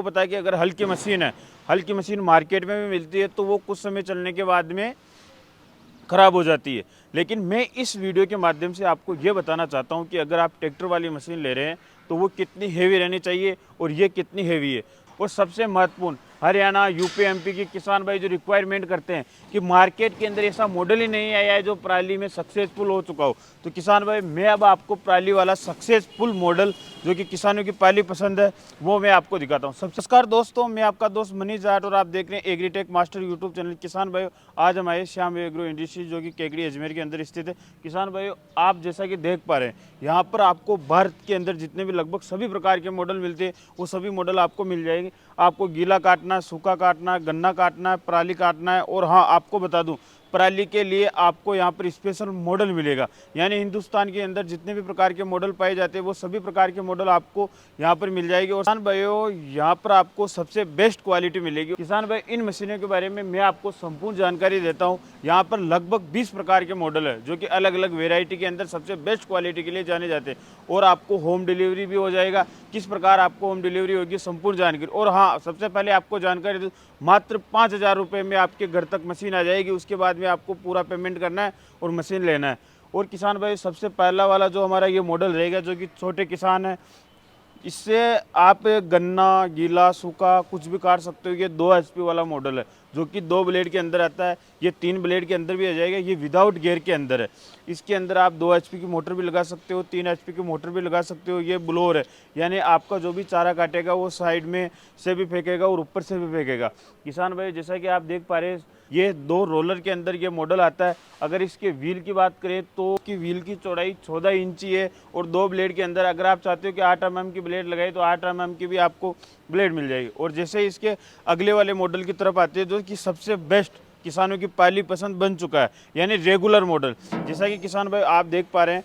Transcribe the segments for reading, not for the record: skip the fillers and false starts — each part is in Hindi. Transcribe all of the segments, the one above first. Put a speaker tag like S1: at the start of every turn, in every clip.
S1: आपको पता है कि अगर हल्की मशीन है, हल्की मशीन मार्केट में भी मिलती है तो वो कुछ समय चलने के बाद में ख़राब हो जाती है। लेकिन मैं इस वीडियो के माध्यम से आपको ये बताना चाहता हूँ कि अगर आप ट्रैक्टर वाली मशीन ले रहे हैं तो वो कितनी हेवी रहनी चाहिए और ये कितनी हेवी है। और सबसे महत्वपूर्ण, हरियाणा, यूपी, एमपी के किसान भाई जो रिक्वायरमेंट करते हैं कि मार्केट के अंदर ऐसा मॉडल ही नहीं आया है जो पराली में सक्सेसफुल हो चुका हो, तो किसान भाई मैं अब आपको पराली वाला सक्सेसफुल मॉडल जो कि किसानों की पहली पसंद है वो मैं आपको दिखाता हूँ। नमस्कार दोस्तों, मैं आपका दोस्त मनीष जाट और आप देख रहे हैं एग्रीटेक मास्टर यूट्यूब चैनल। किसान भाई, आज हम आए श्याम एग्रो इंडस्ट्री जो कि केकड़ी अजमेर के अंदर स्थित है। किसान भाई, आप जैसा कि देख पा रहे हैं यहाँ पर आपको भारत के अंदर जितने भी लगभग सभी प्रकार के मॉडल मिलते हैं वो सभी मॉडल आपको मिल जाएंगे। आपको गीला काटना है, सूखा काटना है, गन्ना काटना है, पराली काटना है। और हाँ, आपको बता दूं, पराली के लिए आपको यहाँ पर स्पेशल मॉडल मिलेगा। यानी हिंदुस्तान के अंदर जितने भी प्रकार के मॉडल पाए जाते हैं वो सभी प्रकार के मॉडल आपको यहाँ पर मिल जाएगी। और किसान भाइयों, यहाँ पर आपको सबसे बेस्ट क्वालिटी मिलेगी। किसान भाई, इन मशीनों के बारे में मैं आपको संपूर्ण जानकारी देता हूँ। यहाँ पर लगभग 20 प्रकार के मॉडल है जो कि अलग अलग वेराइटी के अंदर सबसे बेस्ट क्वालिटी के लिए जाने जाते हैं। और आपको होम डिलीवरी भी हो जाएगा। किस प्रकार आपको होम डिलीवरी होगी, संपूर्ण जानकारी। और हाँ, सबसे पहले आपको जानकारी दूँ, मात्र 5,000 रुपये में आपके घर तक मशीन आ जाएगी। उसके बाद में आपको पूरा पेमेंट करना है और मशीन लेना है। और किसान भाई, सबसे पहला वाला जो हमारा ये मॉडल रहेगा जो कि छोटे किसान हैं, इससे आप गन्ना, गीला, सूखा कुछ भी काट सकते हो। ये 2 HP वाला मॉडल है जो कि 2 ब्लेड के अंदर आता है। ये 3 ब्लेड के अंदर भी आ जाएगा। ये विदाउट गियर के अंदर है। इसके अंदर आप 2 HP की मोटर भी लगा सकते हो, 3 HP की मोटर भी लगा सकते हो। ये ब्लोअर है, यानी आपका जो भी चारा काटेगा वो साइड में से भी फेंकेगा और ऊपर से भी फेंकेगा। किसान भाई, जैसा कि आप देख पा रहे हैं, ये 2 रोलर के अंदर ये मॉडल आता है। अगर इसके व्हील की बात करें तो इसकी व्हील की चौड़ाई 14 इंची है। और 2 ब्लेड के अंदर अगर आप चाहते हो कि 8 mm की ब्लेड लगाई तो 8 mm की भी आपको ब्लेड मिल जाएगी। और जैसे इसके अगले वाले मॉडल की तरफ आते हैं जो कि सबसे बेस्ट किसानों की पहली पसंद बन चुका है, यानी रेगुलर मॉडल। जैसा कि किसान भाई आप देख पा रहे हैं,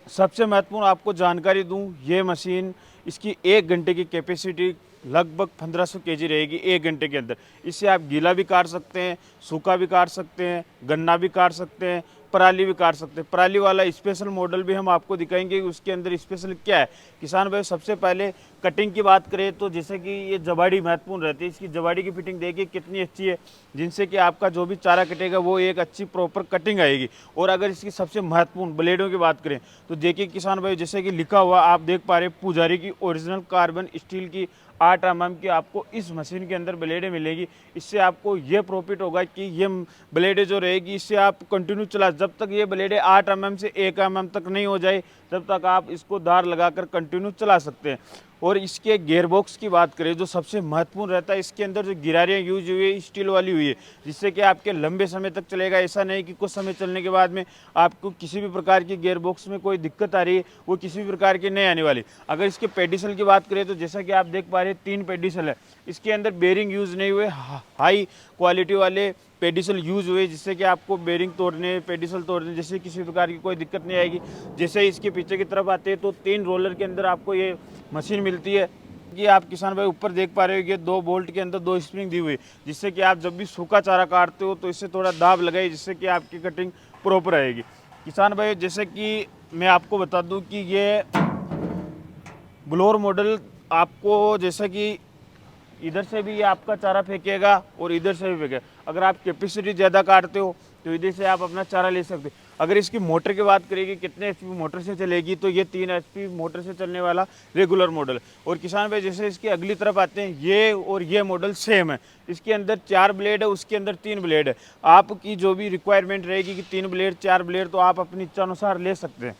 S1: सबसे महत्वपूर्ण आपको जानकारी दूं, ये मशीन, इसकी 1 घंटे की कैपेसिटी लगभग 1500 kg रहेगी 1 घंटे के अंदर। इससे आप गीला भी काट सकते हैं, सूखा भी काट सकते हैं, गन्ना भी काट सकते हैं, पराली भी काट सकते हैं। पराली वाला स्पेशल मॉडल भी हम आपको दिखाएंगे कि उसके अंदर स्पेशल क्या है। किसान भाई, सबसे पहले कटिंग की बात करें तो जैसे कि ये जबाड़ी महत्वपूर्ण रहती है। इसकी जबाड़ी की फिटिंग देखिए कितनी अच्छी है, जिनसे कि आपका जो भी चारा कटेगा वो एक अच्छी प्रॉपर कटिंग आएगी। और अगर इसकी सबसे महत्वपूर्ण ब्लेडों की बात करें तो देखिए किसान भाई, जैसे कि लिखा हुआ आप देख पा रहे हैं, पुजारी की ओरिजिनल कार्बन स्टील की 8 mm की आपको इस मशीन के अंदर ब्लेडें मिलेगी। इससे आपको ये प्रॉफिट होगा कि ये ब्लेडें जो रहेगी इससे आप कंटिन्यू चला, जब तक ये ब्लेडें 8 mm से 1 mm तक नहीं हो जाए तब तक आप इसको धार लगाकर कंटिन्यू चला सकते हैं। और इसके गियरबॉक्स की बात करें जो सबसे महत्वपूर्ण रहता है, इसके अंदर जो गिरारियाँ यूज हुई है स्टील वाली हुई है, जिससे कि आपके लंबे समय तक चलेगा। ऐसा नहीं कि कुछ समय चलने के बाद में आपको किसी भी प्रकार की गियरबॉक्स में कोई दिक्कत आ रही है, वो किसी भी प्रकार की नहीं आने वाली। अगर इसके पेडिसल की बात करें तो जैसा कि आप देख पा रहे हैं 3 पेडिसल है। इसके अंदर बेरिंग यूज़ नहीं हुए, हाई क्वालिटी वाले पेडिसल यूज़ हुए, जिससे कि आपको बेरिंग तोड़ने, पेडिसल तोड़ने जैसे किसी प्रकार की कोई दिक्कत नहीं आएगी। जैसे इसके पीछे की तरफ आते हैं तो 3 रोलर के अंदर आपको ये मशीन मिलती है कि आप किसान भाई ऊपर देख पा रहे हो कि 2 बोल्ट के अंदर 2 स्प्रिंग दी हुई है, जिससे कि आप जब भी सूखा चारा काटते हो तो इससे थोड़ा दाब लगाए, जिससे कि आपकी कटिंग प्रॉपर आएगी। किसान भाई, जैसे कि मैं आपको बता दूं कि ये ब्लोअर मॉडल आपको जैसा कि इधर से भी ये आपका चारा फेंकेगा और इधर से भी फेंकेगा। अगर आप कैपेसिटी ज़्यादा काटते हो तो इधर से आप अपना चारा ले सकते हो। अगर इसकी मोटर की बात करेंगे कितने HP मोटर से चलेगी तो ये 3 HP मोटर से चलने वाला रेगुलर मॉडल। और किसान भाई, जैसे इसकी अगली तरफ आते हैं, ये और ये मॉडल सेम है। इसके अंदर 4 ब्लेड है, उसके अंदर 3 ब्लेड है। आपकी जो भी रिक्वायरमेंट रहेगी कि 3 ब्लेड 4 ब्लेड तो आप अपनी इच्छा अनुसार ले सकते हैं।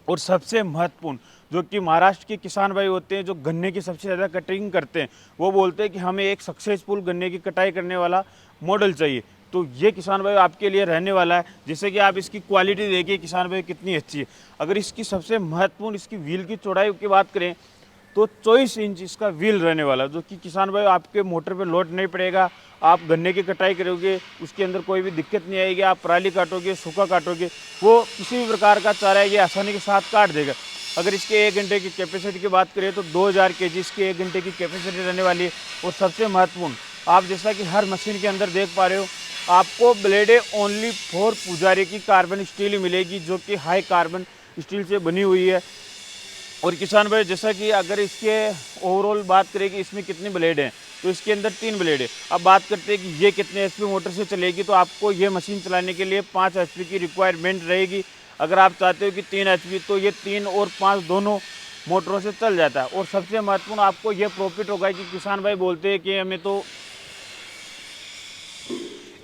S1: और सबसे महत्वपूर्ण, जो कि महाराष्ट्र के किसान भाई होते हैं जो गन्ने की सबसे ज़्यादा कटिंग करते हैं, वो बोलते हैं कि हमें एक सक्सेसफुल गन्ने की कटाई करने वाला मॉडल चाहिए। तो ये किसान भाई आपके लिए रहने वाला है। जैसे कि आप इसकी क्वालिटी देखिए किसान भाई कितनी अच्छी है। अगर इसकी सबसे महत्वपूर्ण इसकी व्हील की चौड़ाई की बात करें तो 24 इंच इसका व्हील रहने वाला, जो कि किसान भाई आपके मोटर पे लोड नहीं पड़ेगा। आप गन्ने की कटाई करोगे उसके अंदर कोई भी दिक्कत नहीं आएगी। आप पराली काटोगे, सूखा काटोगे, वो किसी भी प्रकार का चारा है ये आसानी के साथ काट देगा। अगर इसके 1 घंटे की कैपेसिटी की बात करें तो 2000 kg इसकी 1 घंटे की कैपेसिटी रहने वाली है। और सबसे महत्वपूर्ण, आप जैसा कि हर मशीन के अंदर देख पा रहे हो, आपको ब्लेडें ओनली फॉर पुजारी की कार्बन स्टील मिलेगी, जो कि हाई कार्बन स्टील से बनी हुई है। और किसान भाई जैसा कि अगर इसके ओवरऑल बात करें कि इसमें कितनी ब्लेड हैं, तो इसके अंदर 3 ब्लेड है। अब बात करते हैं कि ये कितने एचपी मोटर से चलेगी, तो आपको ये मशीन चलाने के लिए 5 एचपी की रिक्वायरमेंट रहेगी। अगर आप चाहते हो कि 3 एचपी, तो ये 3 और 5 दोनों मोटरों से चल जाता है। और सबसे महत्वपूर्ण आपको ये प्रॉफिट होगा कि किसान भाई बोलते हैं कि हमें तो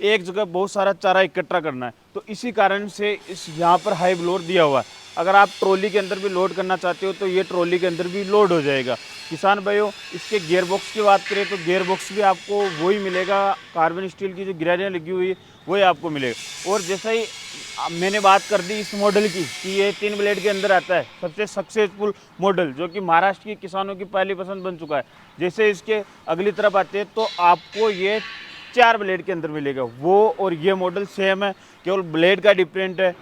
S1: एक जगह बहुत सारा चारा इकट्ठा करना है, तो इसी कारण से इस यहाँ पर हाई ब्लोअर दिया हुआ है। अगर आप ट्रॉली के अंदर भी लोड करना चाहते हो तो ये ट्रॉली के अंदर भी लोड हो जाएगा। किसान भाइयों, इसके गियर बॉक्स की बात करें तो गियर बॉक्स भी आपको वही मिलेगा, कार्बन स्टील की जो गिरारियाँ लगी हुई है वही आपको मिलेगा। और जैसा ही मैंने बात कर दी इस मॉडल की कि ये 3 ब्लेड के अंदर आता है, सबसे सक्सेसफुल मॉडल जो कि महाराष्ट्र के किसानों की पहली पसंद बन चुका है। जैसे इसके अगली तरफ आते हैं तो आपको ये 4 ब्लेड के अंदर मिलेगा। वो और ये मॉडल सेम है, केवल ब्लेड का डिफरेंट है।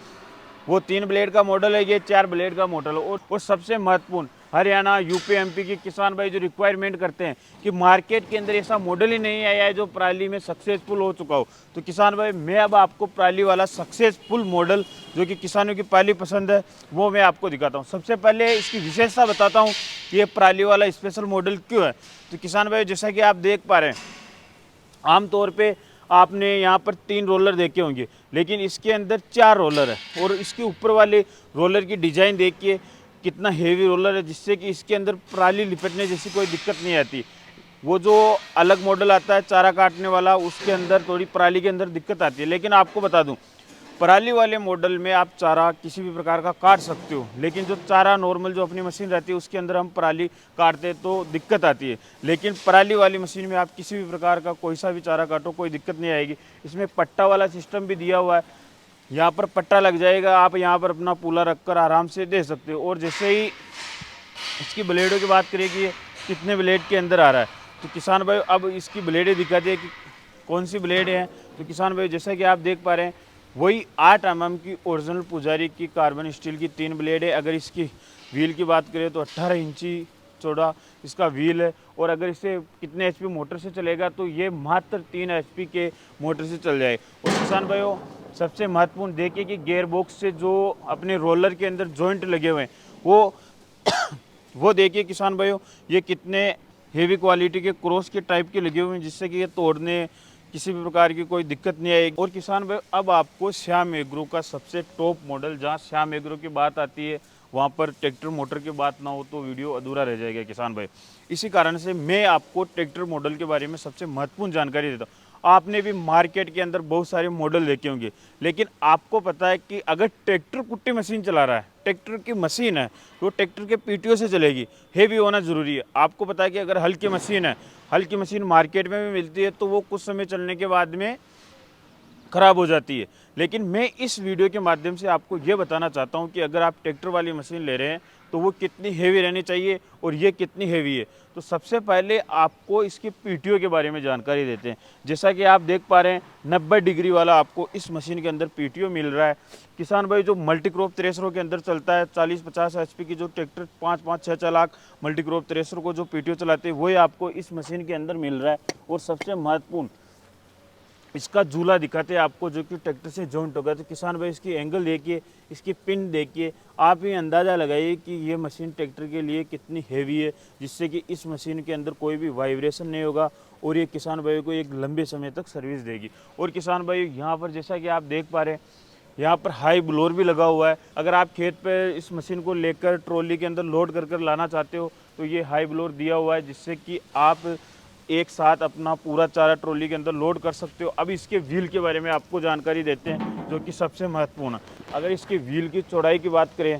S1: वो 3 ब्लेड का मॉडल है, ये 4 ब्लेड का मॉडल है। और सबसे महत्वपूर्ण, हरियाणा, यूपी, एमपी के किसान भाई जो रिक्वायरमेंट करते हैं कि मार्केट के अंदर ऐसा मॉडल ही नहीं आया है जो पराली में सक्सेसफुल हो चुका हो, तो किसान भाई मैं अब आपको पराली वाला सक्सेसफुल मॉडल जो कि किसानों की पहली पसंद है वो मैं आपको दिखाता हूँ। सबसे पहले इसकी विशेषता बताता हूँ कि ये पराली वाला स्पेशल मॉडल क्यों है। तो किसान भाई जैसा कि आप देख पा रहे हैं, आमतौर पे आपने यहाँ पर 3 रोलर देखे होंगे, लेकिन इसके अंदर 4 रोलर है। और इसके ऊपर वाले रोलर की डिज़ाइन देखिए कितना हेवी रोलर है, जिससे कि इसके अंदर पराली लिपटने जैसी कोई दिक्कत नहीं आती। वो जो अलग मॉडल आता है चारा काटने वाला, उसके अंदर थोड़ी पराली के अंदर दिक्कत आती है। लेकिन आपको बता दूं, पराली वाले मॉडल में आप चारा किसी भी प्रकार का काट सकते हो, लेकिन जो चारा नॉर्मल जो अपनी मशीन रहती है उसके अंदर हम पराली काटते हैं तो दिक्कत आती है। लेकिन पराली वाली मशीन में आप किसी भी प्रकार का कोई सा भी चारा काटो कोई दिक्कत नहीं आएगी। इसमें पट्टा वाला सिस्टम भी दिया हुआ है, यहाँ पर पट्टा लग जाएगा, आप यहाँ पर अपना पूला रखकर आराम से दे सकते हो। और जैसे ही इसकी ब्लेडों की बात करें कि ये कितने ब्लेड के अंदर आ रहा है, तो किसान भाई अब इसकी ब्लेडें दिखा दिए कि कौन सी ब्लेड हैं। तो किसान भाई जैसा कि आप देख पा रहे हैं, वही 8 mm की ओरिजिनल पुजारी की कार्बन स्टील की 3 ब्लेड है। अगर इसकी व्हील की बात करें तो 18 इंची चौड़ा इसका व्हील है। और अगर इसे कितने एचपी मोटर से चलेगा, तो ये मात्र 3 एचपी के मोटर से चल जाए। और किसान भाइयों सबसे महत्वपूर्ण देखिए कि गियर बॉक्स से जो अपने रोलर के अंदर जॉइंट लगे हुए हैं वो देखिए किसान भाइयों, ये कितने हेवी क्वालिटी के क्रॉस के टाइप के लगे हुए हैं, जिससे कि ये तोड़ने किसी भी प्रकार की कोई दिक्कत नहीं आएगी। और किसान भाई अब आपको श्याम एग्रो का सबसे टॉप मॉडल, जहाँ श्याम एग्रो की बात आती है वहाँ पर ट्रैक्टर मोटर की बात ना हो तो वीडियो अधूरा रह जाएगा किसान भाई। इसी कारण से मैं आपको ट्रैक्टर मॉडल के बारे में सबसे महत्वपूर्ण जानकारी देता हूँ। आपने भी मार्केट के अंदर बहुत सारे मॉडल देखे होंगे, लेकिन आपको पता है कि अगर ट्रैक्टर कुट्टी मशीन चला रहा है, ट्रैक्टर की मशीन है, तो ट्रैक्टर के पीटीओ से चलेगी, हेवी होना ज़रूरी है। आपको पता है कि अगर हल्की मशीन है, हल्की मशीन मार्केट में भी मिलती है तो वो कुछ समय चलने के बाद में ख़राब हो जाती है। लेकिन मैं इस वीडियो के माध्यम से आपको ये बताना चाहता हूँ कि अगर आप ट्रैक्टर वाली मशीन ले रहे हैं तो वो कितनी हेवी रहनी चाहिए और ये कितनी हेवी है। तो सबसे पहले आपको इसके पीटीओ के बारे में जानकारी देते हैं। जैसा कि आप देख पा रहे हैं 90 डिग्री वाला आपको इस मशीन के अंदर पीटीओ मिल रहा है। किसान भाई जो मल्टी क्रॉप थ्रेशरों के अंदर चलता है 40-50 एचपी की जो tractor 5-5-6-6 lakh multi crop thresher को जो पीटीओ चलाते हैं वही आपको इस मशीन के अंदर मिल रहा है। और सबसे महत्वपूर्ण इसका झूला दिखाते हैं आपको जो कि ट्रैक्टर से जॉइंट होगा। तो किसान भाई इसकी एंगल देखिए, इसकी पिन देखिए, आप ये अंदाज़ा लगाइए कि ये मशीन ट्रैक्टर के लिए कितनी हेवी है, जिससे कि इस मशीन के अंदर कोई भी वाइब्रेशन नहीं होगा और ये किसान भाई को एक लंबे समय तक सर्विस देगी। और किसान भाई यहाँ पर जैसा कि आप देख पा रहे हैं, यहाँ पर हाई ब्लोअर भी लगा हुआ है। अगर आप खेत पर इस मशीन को लेकर ट्रॉली के अंदर लोड कर लाना चाहते हो तो ये हाई ब्लोअर दिया हुआ है, जिससे कि आप एक साथ अपना पूरा चारा ट्रॉली के अंदर लोड कर सकते हो। अब इसके व्हील के बारे में आपको जानकारी देते हैं जो कि सबसे महत्वपूर्ण है। अगर इसके व्हील की चौड़ाई की बात करें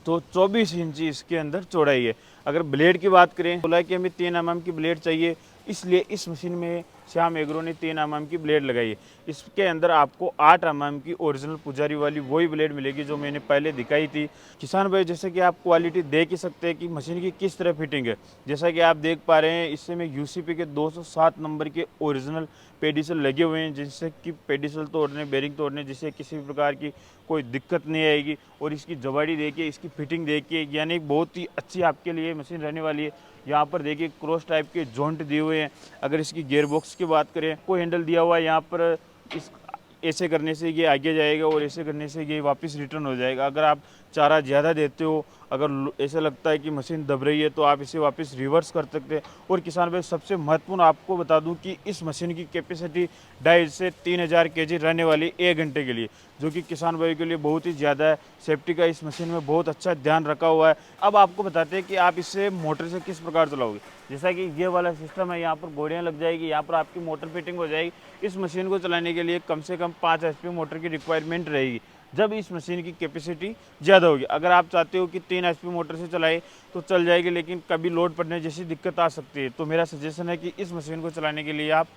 S1: तो 24 इंची इसके अंदर चौड़ाई है। अगर ब्लेड की बात करें, बोला कि हमें 3 mm की ब्लेड चाहिए, इसलिए इस मशीन में श्याम एग्रो ने 3 mm की ब्लेड लगाई है। इसके अंदर आपको 8 mm की ओरिजिनल पुजारी वाली वही ब्लेड मिलेगी जो मैंने पहले दिखाई थी। किसान भाई जैसे कि आप क्वालिटी देख ही सकते हैं कि मशीन की किस तरह फिटिंग है। जैसा कि आप देख पा रहे हैं, इससे में यूसीपी के 207 नंबर के ओरिजिनल पेडिसल लगे हुए हैं, जिससे कि पेडिसल तोड़ने, बेरिंग तोड़ने जिससे किसी भी प्रकार की कोई दिक्कत नहीं आएगी। और इसकी जवाड़ी देखिए, इसकी फिटिंग देखिए, यानी बहुत ही अच्छी आपके लिए मशीन रहने वाली है। यहाँ पर देखिए क्रॉस टाइप के जॉइंट दिए हुए हैं। अगर इसकी गियर बॉक्स की बात करें, कोई हैंडल दिया हुआ है यहाँ पर, इस ऐसे करने से ये आगे जाएगा और ऐसे करने से ये वापस रिटर्न हो जाएगा। अगर आप चारा ज़्यादा देते हो, अगर ऐसा लगता है कि मशीन दब रही है तो आप इसे वापस रिवर्स कर सकते हैं। और किसान भाई सबसे महत्वपूर्ण आपको बता दूं कि इस मशीन की कैपेसिटी 2.5 से 3,000 केजी रहने वाली 1 घंटे के लिए, जो कि किसान भाई के लिए बहुत ही ज़्यादा है। सेफ्टी का इस मशीन में बहुत अच्छा ध्यान रखा हुआ है। अब आपको बताते हैं कि आप इसे मोटर से किस प्रकार चलाओगे। जैसा कि ये वाला सिस्टम है, यहाँ पर घोड़ियाँ लग जाएगी, यहाँ पर आपकी मोटर फिटिंग हो जाएगी। इस मशीन को चलाने के लिए कम से कम 5 HP मोटर की रिक्वायरमेंट रहेगी, जब इस मशीन की कैपेसिटी ज़्यादा होगी। अगर आप चाहते हो कि 3 HP मोटर से चलाए तो चल जाएगी, लेकिन कभी लोड पड़ने जैसी दिक्कत आ सकती है। तो मेरा सजेशन है कि इस मशीन को चलाने के लिए आप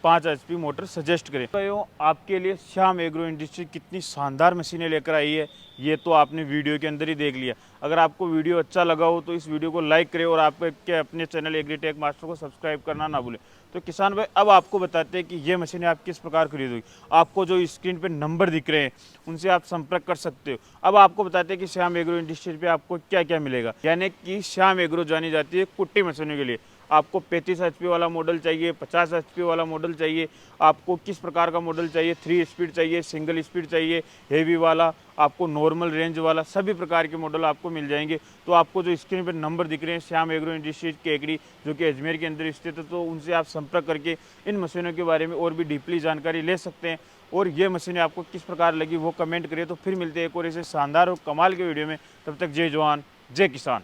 S1: 5 HP मोटर सजेस्ट करें। तो आपके लिए श्याम एग्रो इंडस्ट्री कितनी शानदार मशीनें लेकर आई है, ये तो आपने वीडियो के अंदर ही देख लिया। अगर आपको वीडियो अच्छा लगा हो तो इस वीडियो को लाइक करें और आपके अपने चैनल एग्रीटेक मास्टर को सब्सक्राइब करना ना भूलें। तो किसान भाई अब आपको बताते हैं कि ये मशीनें आप किस प्रकार खरीदोगे। आपको जो स्क्रीन पे नंबर दिख रहे हैं उनसे आप संपर्क कर सकते हो। अब आपको बताते हैं कि श्याम एग्रो इंडस्ट्री पे आपको क्या क्या मिलेगा। यानी कि श्याम एग्रो जानी जाती है कुट्टी मशीनों के लिए। आपको 35 HP वाला मॉडल चाहिए, 50 HP वाला मॉडल चाहिए, आपको किस प्रकार का मॉडल चाहिए, 3 स्पीड चाहिए, सिंगल स्पीड चाहिए, हेवी वाला, आपको नॉर्मल रेंज वाला, सभी प्रकार के मॉडल आपको मिल जाएंगे। तो आपको जो स्क्रीन पर नंबर दिख रहे हैं श्याम एग्रो इंडस्ट्रीज केकड़ी, जो कि अजमेर के अंदर स्थित है, तो उनसे आप संपर्क करके इन मशीनों के बारे में और भी डीपली जानकारी ले सकते हैं। और ये मशीनें आपको किस प्रकार लगी वो कमेंट करिए। तो फिर मिलते हैं एक और ऐसे शानदार और कमाल के वीडियो में। तब तक जय जवान जय किसान।